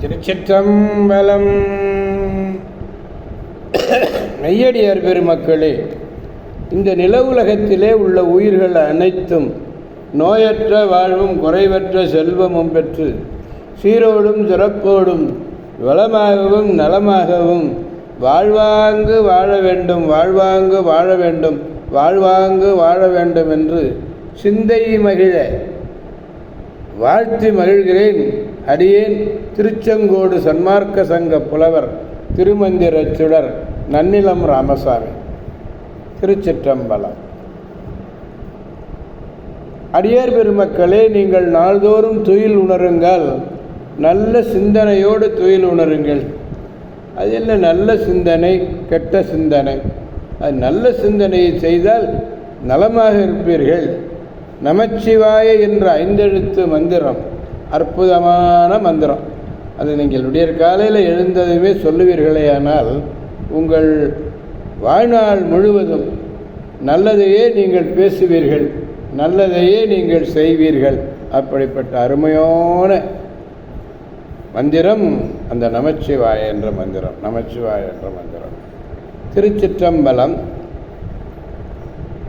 திருச்சிற்றம்பலம். மெய்யடியார் பெருமக்களே, இந்த நில உலகத்திலே உள்ள உயிர்கள் அனைத்தும் நோயற்ற வாழ்வும் குறைவற்ற செல்வமும் பெற்று சீரோடும் சிறப்போடும் வளமாகவும் நலமாகவும் வாழ்வாங்கு வாழ வேண்டும், வாழ்வாங்கு வாழ வேண்டும், வாழ்வாங்கு வாழ வேண்டும் என்று சிந்தை மகிழ வாழ்த்தி மகிழ்கிறேன். அடியேன் திருச்செங்கோடு சன்மார்க்க சங்க புலவர் திருமந்திர சுடர் நன்னிலம் ராமசாமி. திருச்சிற்றம்பலம். அடியார் பெருமக்களே, நீங்கள் நாள்தோறும் துயில் உணருங்கள். நல்ல சிந்தனையோடு துயில் உணருங்கள். அது என்ன நல்ல சிந்தனை, கெட்ட சிந்தனை? அது நல்ல சிந்தனையை செய்தால் நலமாக இருப்பீர்கள். நமச்சிவாய என்ற 5 எழுத்து மந்திரம் அற்புதமான மந்திரம். அது நீங்கள் விடியற் காலையில் எழுந்ததுமே சொல்லுவீர்களேயானால் உங்கள் வாழ்நாள் முழுவதும் நல்லதையே நீங்கள் பேசுவீர்கள், நல்லதையே நீங்கள் செய்வீர்கள். அப்படிப்பட்ட அருமையான மந்திரம் அந்த நமச்சிவாய என்ற மந்திரம். நமச்சிவாய என்ற மந்திரம். திருச்சிற்றம்பலம்.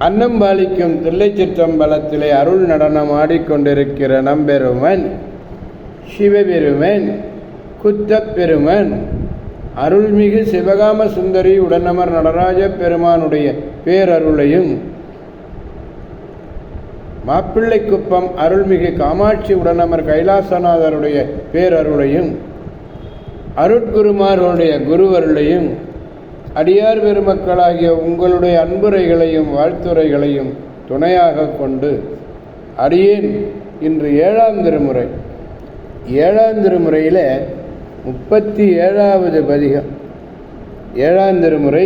அன்னம்பாலிக்கும் தில்லைச்சிற்றம்பலத்திலே அருள் நடனம் ஆடிக்கொண்டிருக்கிற நம்பெருமன் சிவபெருமன் குத்தப்பெருமன் அருள்மிகு சிவகாம சுந்தரி உடனமர் நடராஜ பெருமானுடைய பேரருளையும், மாப்பிள்ளைக்குப்பம் அருள்மிகு காமாட்சி உடனமர் கைலாசநாதருடைய பேரருளையும், அருட்குருமார்களுடைய குருவருளையும், அடியார் பெருமக்களாகிய உங்களுடைய அன்புரைகளையும் வாழ்த்துரைகளையும் துணையாக கொண்டு அடியேன் இன்று 7ஆம் திருமுறை. 7ஆம் திருமுறையில் 37வது பதிகம். 7ஆம் திருமுறை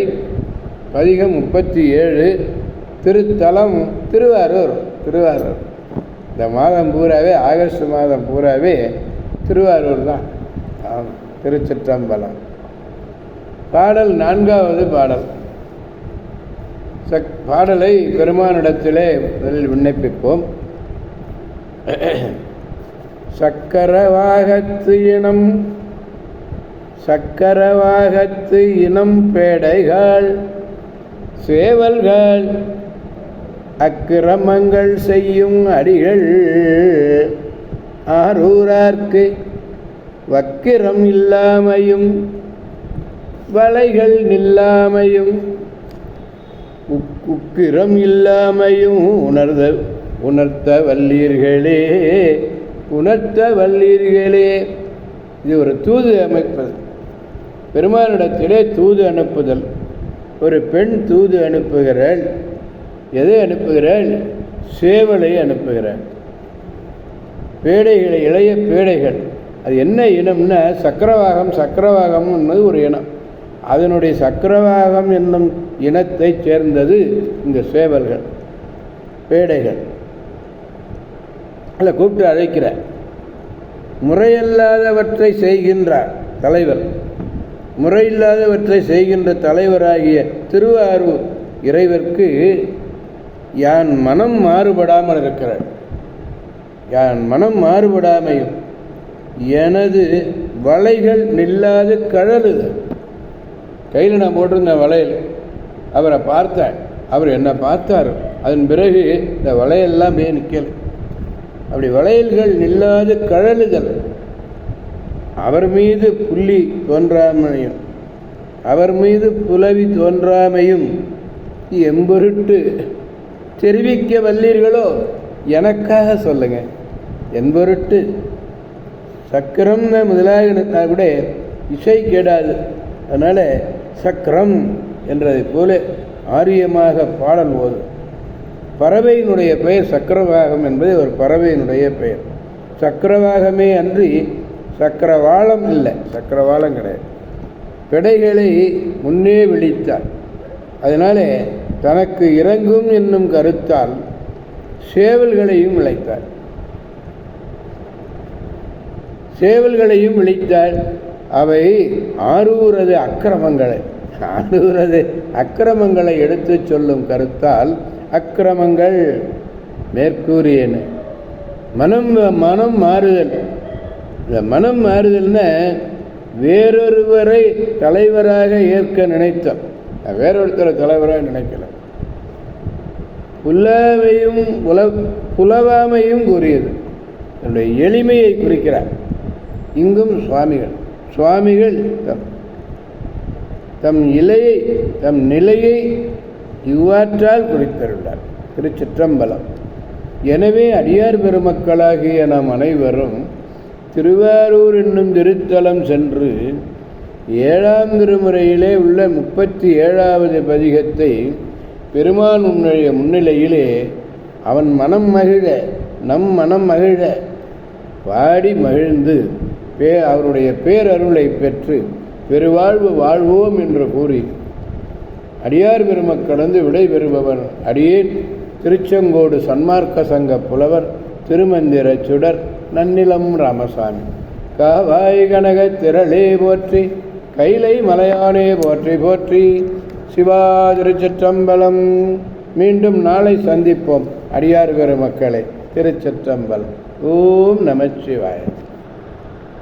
பதிகம் 37. திருத்தலம் திருவாரூர். திருவாரூர். இந்த மாதம் பூராவே, ஆகஸ்ட் மாதம் பூராவே திருவாரூர் தான். திருச்சிற்றம்பலம். பாடல் 4வது பாடல். பாடலை பெருமானிடத்திலே முதலில் விண்ணப்பிப்போம். சக்கரவாகத்து இனம், சக்கரவாகத்து இனம் பேடைகள் சேவல்கள் அக்கிரமங்கள் செய்யும் அடிகள் ஆரூரார்க்கு வக்கிரம் இல்லாமையும் வலைகள் நில்லாமையும் உக்கிரம் இல்லாமையும் உணர்த்த வல்லீர்களே, உணர்த்த வல்லீர்களே. இது ஒரு தூது அமைப்பது. பெருமானிடத்திலே தூது அனுப்புதல். ஒரு பெண் தூது அனுப்புகிறாள். எதை அனுப்புகிறாள்? சேவலை அனுப்புகிறாள். பேடைகளை, இளைய பேடைகள். அது என்ன இனம்னா சக்கரவாகம். சக்கரவாகம் என்பது ஒரு இனம். அதனுடைய சக்கரவாகம் என்னும் இனத்தை சேர்ந்தது இந்த சேவல்கள், பேடைகள். அல்ல கூப்பிட்டு அழைக்கிறார். முறையில்லாதவற்றை செய்கின்றார் தலைவர். முறையில்லாதவற்றை செய்கின்ற தலைவராகிய திருவாரூர் இறைவர்க்கு யான் மனம் மாறுபடாமல் இருக்கிறார். யான் மனம் மாறுபடாமையும் எனது வலைகள் நில்லாது கழலுது. கையில் நான் போட்டிருந்த வளையல், அவரை பார்த்தேன், அவர் என்னை பார்த்தார். அதன் பிறகு இந்த வளையெல்லாம் நிற்கல. அப்படி வளையல்கள் நில்லாது கழலுதல். அவர் மீது புள்ளி தோன்றாமையும் அவர் மீது புலவி தோன்றாமையும் எம்பொருட்டு தெரிவிக்க வல்லீர்களோ, எனக்காக சொல்லுங்க. என்பொருட்டு சக்கரம் முதலாக கூட இசை கேடாது. அதனால் சக்கரம் என்றதை போல ஆரியமாக பாடல் போது. பறவையினுடைய பெயர் சக்கரவாகம் என்பது ஒரு பறவையினுடைய பெயர். சக்கரவாகமே அன்றி சக்கரவாளம் இல்லை. சக்கரவாளம் கிடையாது. பெடைகளை முன்னே விழித்தார். அதனாலே தனக்கு இறங்கும் என்னும் கருத்தால் சேவல்களையும் விளைத்தார். சேவல்களையும் விழித்தார். அவை ஆரூரது அக்கிரமங்களை எடுத்து சொல்லும் கருத்தால் அக்கிரமங்கள் மேற்கூறியன. மனம் மாறுதல். இந்த மனம் மாறுதல்னா வேறொருவரை தலைவராக ஏற்க நினைத்தல். வேறொருத்தரை தலைவராக நினைக்கல. புலவாமையும் கூறியது. என்னுடைய எளிமையை குறிக்கிறார். இங்கும் சுவாமிகள் தம் நிலையை இவ்வாற்றால் குறித்திருந்தார். திருச்சிற்றம்பலம். எனவே அடியார் பெருமக்களாகிய நாம் அனைவரும் திருவாரூர் என்னும் திருத்தலம் சென்று 7ஆம் திருமுறையிலே உள்ள 37வது பதிகத்தை பெருமான் முன்னிலையிலே அவன் மனம் மகிழ, நம் மனம் மகிழ பாடி மகிழ்ந்து அவருடைய பேரருளை பெற்று பெருவாழ்வு வாழ்வோம் என்று கூறி அடியார் பெருமக்கடந்து விடைபெறுபவன் அடியேன் திருச்செங்கோடு சன்மார்க்க சங்க புலவர் திருமந்திர சுடர் நன்னிலம் ராமசாமி. காவாய் கனக திரளே போற்றி, கைலை மலையானே போற்றி போற்றி. சிவா திருச்சிற்றம்பலம். மீண்டும் நாளை சந்திப்போம் அடியார் பெருமக்களை. திருச்சிற்றம்பலம். ஓம் நமச்சிவாய.